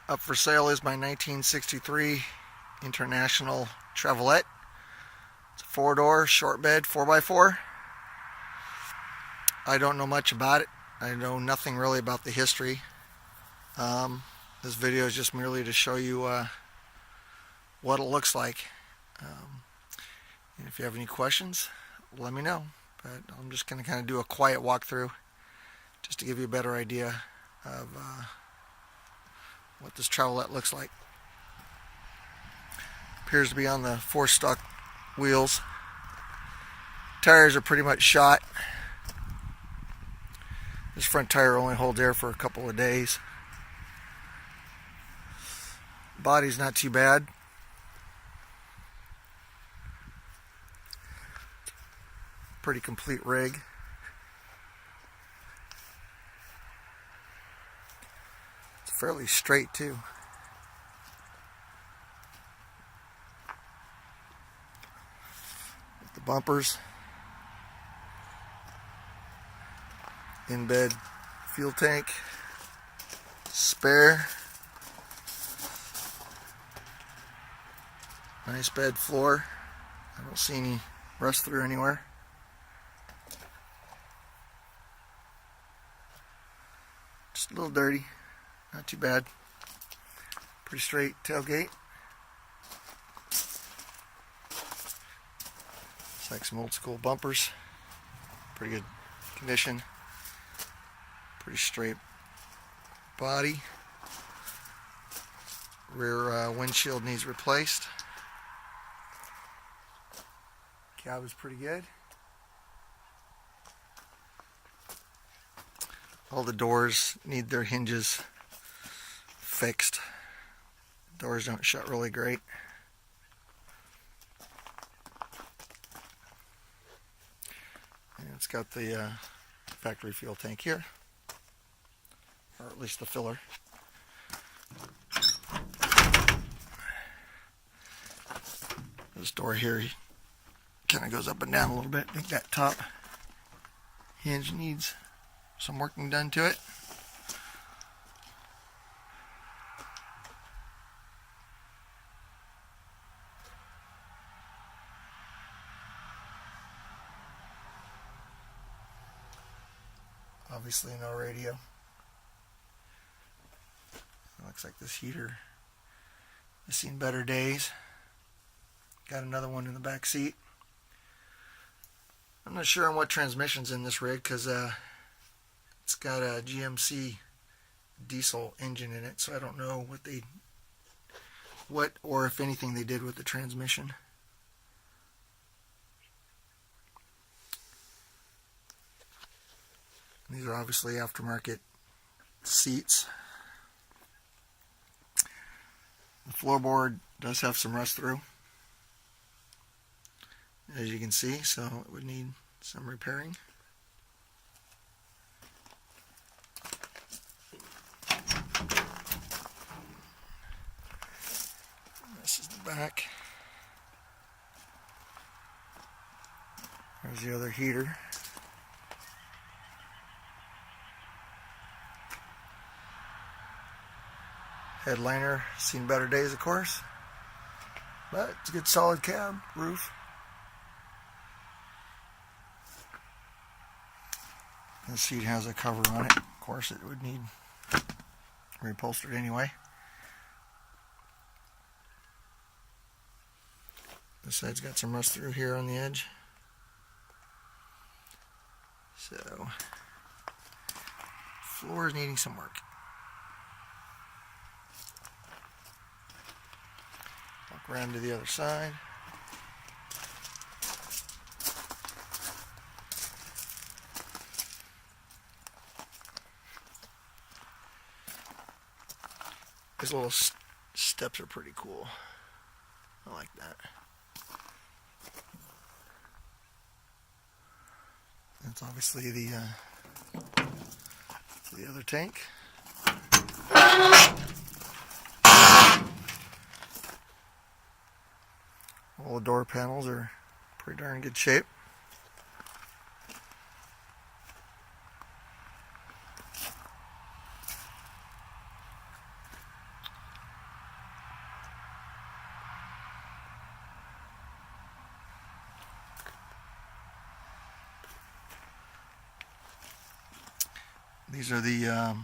Up for sale is my 1963 International Travelette. It's a 4-door short bed 4x4. I don't know much about it. I know nothing really about the history. This video is just merely to show you what it looks like. And if you have any questions, let me know. But I'm just going to kind of do a quiet walkthrough just to give you a better idea of what this Travelette looks like. Appears to be on the 4-stock wheels. Tires are pretty much shot. This front tire only holds air for a couple of days. Body's not too bad. Pretty complete rig. It's fairly straight too. With the bumpers, in-bed fuel tank, spare, nice bed floor. I don't see any rust through anywhere. Just a little dirty, not too bad. Pretty straight tailgate. It's like some old school bumpers. Pretty good condition. Pretty straight body. Rear windshield needs replaced. Cab is pretty good. All the doors need their hinges fixed. Doors don't shut really great. And it's got the factory fuel tank here, or at least the filler. This door here kind of goes up and down a little bit. I think that top hinge needs some working done to it. Obviously no radio. Looks like this heater has seen better days. Got another one in the back seat. I'm not sure on what transmission's in this rig because it's got a GMC diesel engine in it, so I don't know what or if anything they did with the transmission. These are obviously aftermarket seats. The floorboard does have some rust through, as you can see, so it would need some repairing. This is the back. There's the other heater. Headliner, seen better days of course, but it's a good solid cab, roof. The seat has a cover on it. Of course it would need reupholstered anyway. This side's got some rust through here on the edge. So, floor is needing some work. Walk around to the other side. These little steps are pretty cool. I like that. That's obviously the other tank. All the door panels are pretty darn good shape. These are the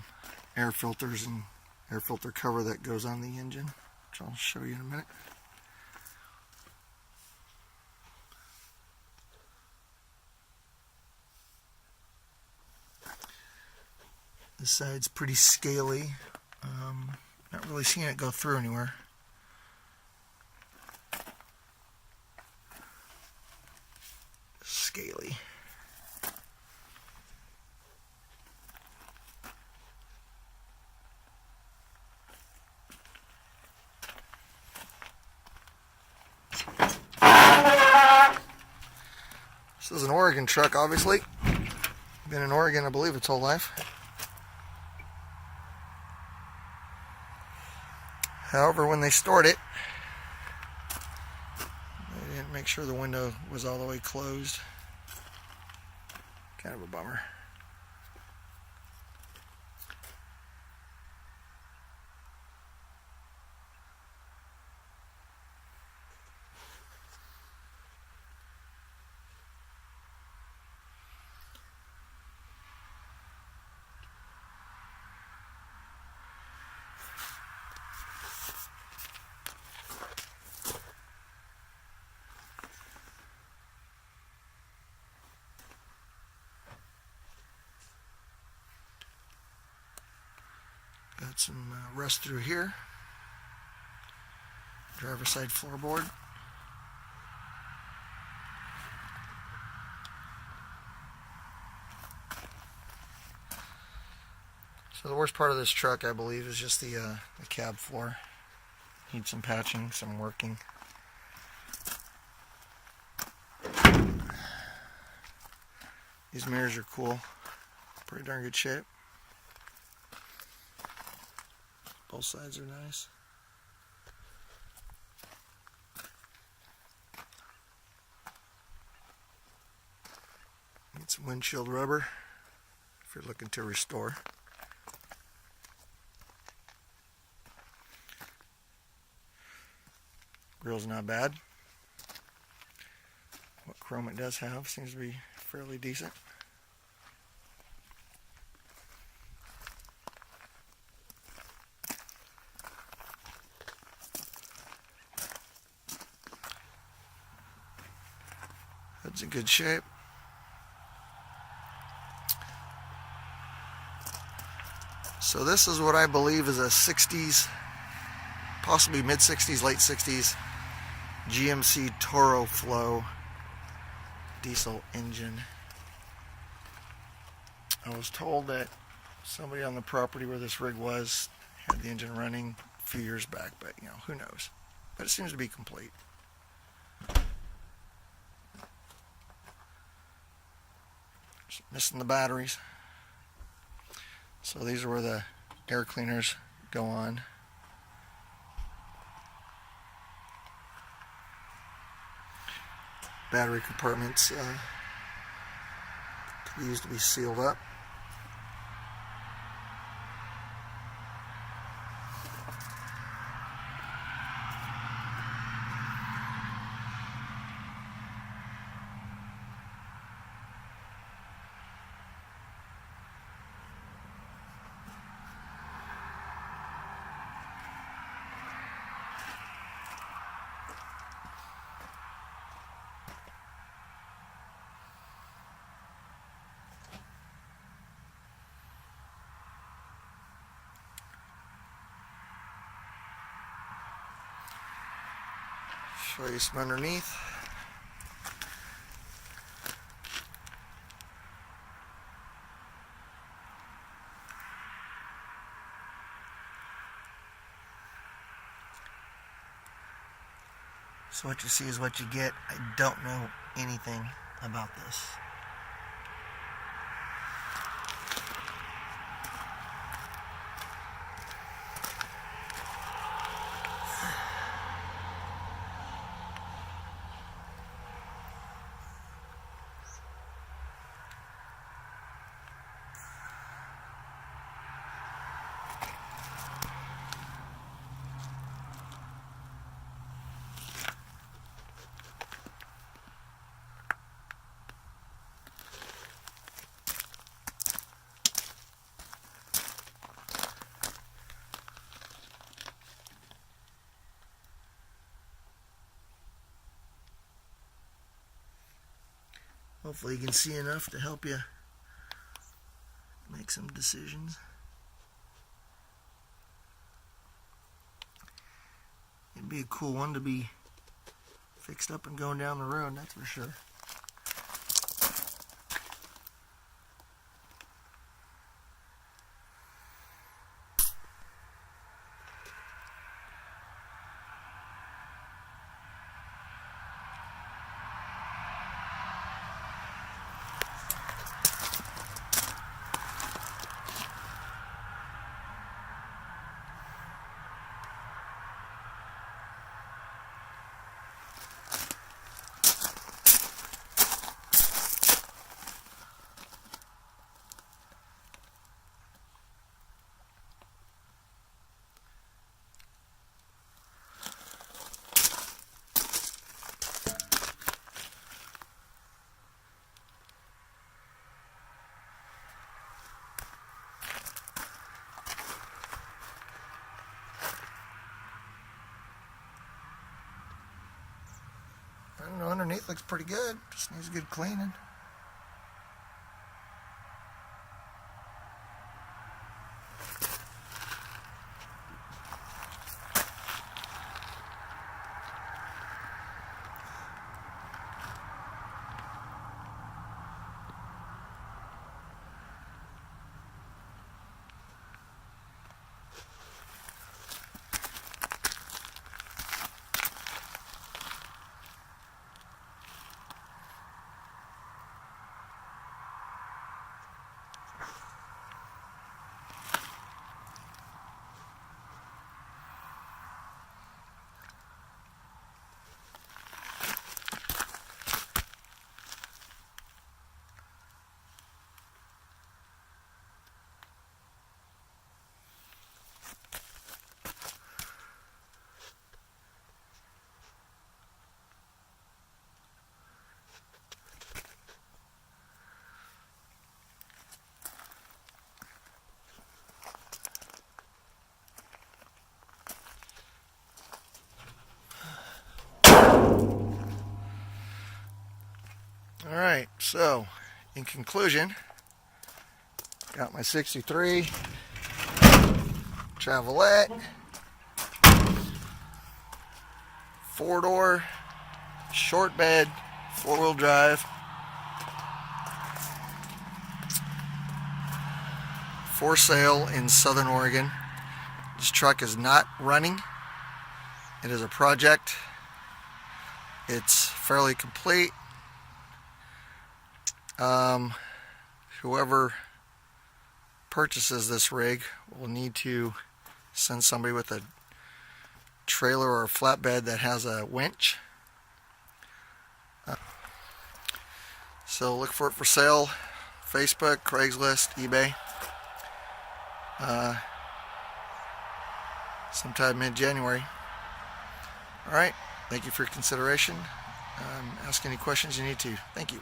air filters and air filter cover that goes on the engine, which I'll show you in a minute. This side's pretty scaly. Not really seeing it go through anywhere. Scaly. This is an Oregon truck, obviously. Been in Oregon, I believe, its whole life. However, when they stored it, they didn't make sure the window was all the way closed. Kind of a bummer. Got some rust through here. Driver's side floorboard. So the worst part of this truck, I believe, is just the cab floor. Needs some patching, some working. These mirrors are cool. Pretty darn good shape. Both sides are nice. Need some windshield rubber if you're looking to restore. Grill's not bad. What chrome it does have seems to be fairly decent. Hood's in good shape. So this is what I believe is a 60s, possibly mid-60s, late 60s GMC Toro-Flow diesel engine. I was told that somebody on the property where this rig was had the engine running a few years back, but you know, who knows. But it seems to be complete. Just missing the batteries. So these are where the air cleaners go on. Battery compartments used to be sealed up. Show you some underneath. So what you see is what you get. I don't know anything about this. Hopefully you can see enough to help you make some decisions. It'd be a cool one to be fixed up and going down the road, that's for sure. I don't know, underneath looks pretty good. Just needs a good cleaning. Alright, so in conclusion, got my 63 Travelette, 4-door, short bed, 4-wheel drive, for sale in Southern Oregon. This truck is not running. It is a project. It's fairly complete. Whoever purchases this rig will need to send somebody with a trailer or a flatbed that has a winch. So look for it for sale. Facebook, Craigslist, eBay. Sometime mid-January. Alright, thank you for your consideration. Ask any questions you need to. Thank you.